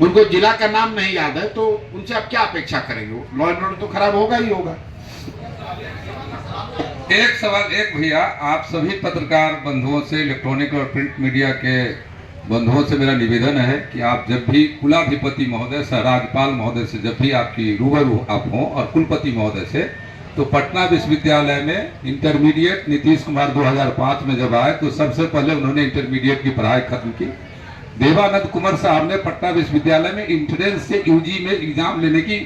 उनको जिला का नाम नहीं याद है, तो उनसे आप क्या अपेक्षा करेंगे? लॉ एंड ऑर्डर तो खराब होगा ही होगा। एक सवाल, एक भैया, आप सभी पत्रकार बंधुओं से, इलेक्ट्रॉनिक और प्रिंट मीडिया के बंधुओं से मेरा निवेदन है कि आप जब भी कुलाधिपति महोदय से, राज्यपाल महोदय से जब भी आपकी रूबरू आप हों, और कुलपति महोदय से, तो पटना विश्वविद्यालय में इंटरमीडिएट नीतीश कुमार 2005 में जब आए तो सबसे पहले उन्होंने इंटरमीडिएट की पढ़ाई खत्म की। देवानंद कुमार साहब ने पटना विश्वविद्यालय में इंट्रेंस से यूजी में एग्जाम लेने की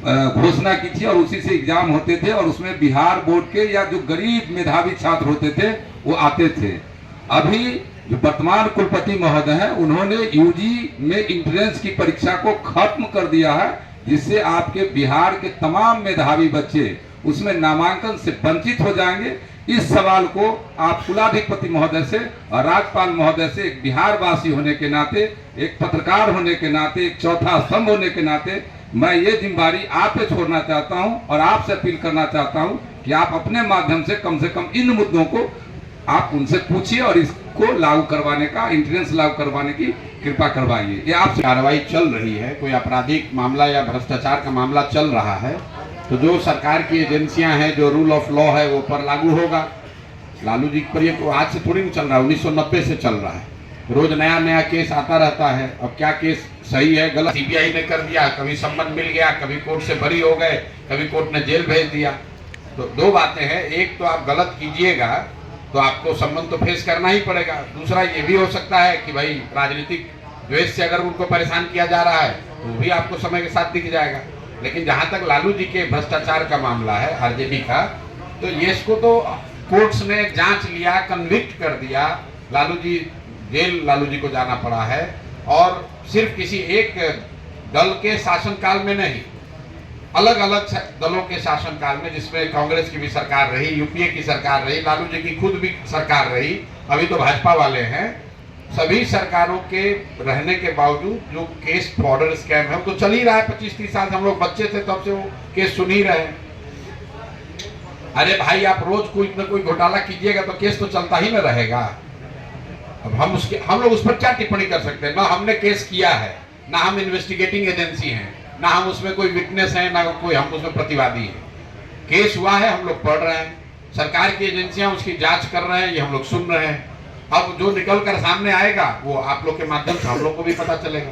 घोषणा की थी, और उसी से एग्जाम होते थे, और उसमें बिहार बोर्ड के या जो गरीब मेधावी छात्र होते थे वो आते थे। अभी जो वर्तमान कुलपति महोदय हैं, उन्होंने यूजी में इंट्रेंस की परीक्षा को खत्म कर दिया है, जिससे आपके बिहार के तमाम मेधावी बच्चे उसमें नामांकन से वंचित हो जाएंगे। इस सवाल को आप कुलाधिपति महोदय से और राज्यपाल महोदय से, एक बिहार वासी होने के नाते, एक पत्रकार होने के नाते, एक चौथा स्तंभ होने के नाते, मैं ये जिम्मेदारी आप पे छोड़ना चाहता हूं, और आपसे अपील करना चाहता हूं कि आप अपने माध्यम से कम इन मुद्दों को आप उनसे पूछिए और इसको लागू करवाने का, इंट्रेंस लागू करवाने की कृपा करवाइए। ये आपसे कार्रवाई चल रही है, कोई आपराधिक मामला या भ्रष्टाचार का मामला चल रहा है, तो जो सरकार की एजेंसियां हैं, जो रूल ऑफ लॉ है वो पर लागू होगा। लालू जी पर ये तो आज से थोड़ी नहीं चल रहा है, 1990 से चल रहा है। रोज नया नया केस आता रहता है। अब क्या केस सही है गलत, सीबीआई ने कर दिया, कभी सम्मन मिल गया, कभी कोर्ट से बरी हो गए, कभी कोर्ट ने जेल भेज दिया। तो दो बातें हैं, एक तो आप गलत कीजिएगा तो आपको सम्मन तो फेस करना ही पड़ेगा। दूसरा ये भी हो सकता है कि भाई राजनीतिक द्वेष से अगर उनको परेशान किया जा रहा है तो भी आपको समय के साथ दिख जाएगा। लेकिन जहां तक लालू जी के भ्रष्टाचार का मामला है, आरजेडी का, तो ये इसको तो कोर्ट्स ने जांच लिया, कन्विक्ट कर दिया। लालू जी जेल लालू जी को जाना पड़ा है, और सिर्फ किसी एक दल के शासनकाल में नहीं, अलग अलग दलों के शासनकाल में, जिसमें कांग्रेस की भी सरकार रही, यूपीए की सरकार रही, लालू जी की खुद भी सरकार रही, अभी तो भाजपा वाले हैं। सभी सरकारों के रहने के बावजूद जो केस बॉर्डर स्कैम है वो तो चल ही रहा है। 25-30 साल से हम लोग बच्चे थे तब से वो केस सुन ही रहे हैं। अरे भाई, आप रोज कोई न कोई घोटाला कीजिएगा तो केस तो चलता ही न रहेगा। अब हम लोग उस पर क्या टिप्पणी कर सकते हैं? ना हमने केस किया है, ना हम इन्वेस्टिगेटिंग एजेंसी हैं, ना हम उसमें कोई विटनेस है, ना कोई हम उसमें प्रतिवादी है। केस हुआ है, हम लोग पढ़ रहे हैं, सरकार की एजेंसियां उसकी जांच कर रहे हैं, ये हम लोग सुन रहे हैं। अब जो निकल कर सामने आएगा वो आप लोग के माध्यम से हम लोग को भी पता चलेगा।